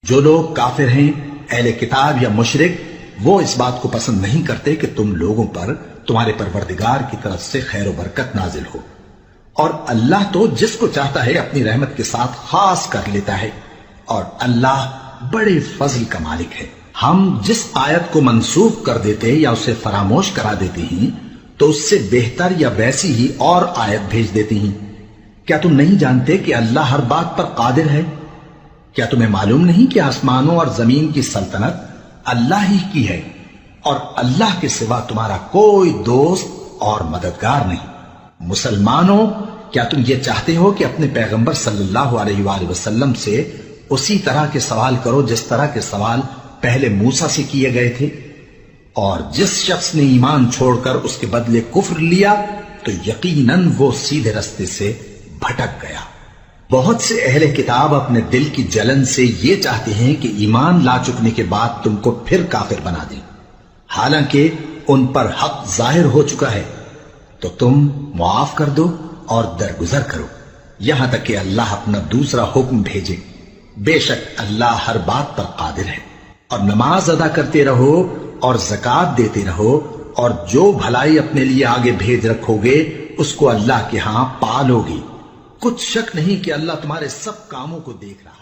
جو لوگ کافر ہیں، اہل کتاب یا مشرک، وہ اس بات کو پسند نہیں کرتے کہ تم لوگوں پر تمہارے پروردگار کی طرف سے خیر و برکت نازل ہو، اور اللہ تو جس کو چاہتا ہے اپنی رحمت کے ساتھ خاص کر لیتا ہے، اور اللہ بڑے فضل کا مالک ہے۔ ہم جس آیت کو منسوخ کر دیتے یا اسے فراموش کرا دیتے ہیں تو اس سے بہتر یا ویسی ہی اور آیت بھیج دیتے ہیں۔ کیا تم نہیں جانتے کہ اللہ ہر بات پر قادر ہے؟ کیا تمہیں معلوم نہیں کہ آسمانوں اور زمین کی سلطنت اللہ ہی کی ہے، اور اللہ کے سوا تمہارا کوئی دوست اور مددگار نہیں؟ مسلمانوں، کیا تم یہ چاہتے ہو کہ اپنے پیغمبر صلی اللہ علیہ وآلہ وسلم سے اسی طرح کے سوال کرو جس طرح کے سوال پہلے موسیٰ سے کیے گئے تھے؟ اور جس شخص نے ایمان چھوڑ کر اس کے بدلے کفر لیا تو یقیناً وہ سیدھے رستے سے بھٹک گیا۔ بہت سے اہل کتاب اپنے دل کی جلن سے یہ چاہتے ہیں کہ ایمان لا چکنے کے بعد تم کو پھر کافر بنا دیں، حالانکہ ان پر حق ظاہر ہو چکا ہے، تو تم معاف کر دو اور درگزر کرو یہاں تک کہ اللہ اپنا دوسرا حکم بھیجے۔ بے شک اللہ ہر بات پر قادر ہے۔ اور نماز ادا کرتے رہو اور زکوٰۃ دیتے رہو، اور جو بھلائی اپنے لیے آگے بھیج رکھو گے اس کو اللہ کے ہاں پالو گے۔ کچھ شک نہیں کہ اللہ تمہارے سب کاموں کو دیکھ رہا ہے۔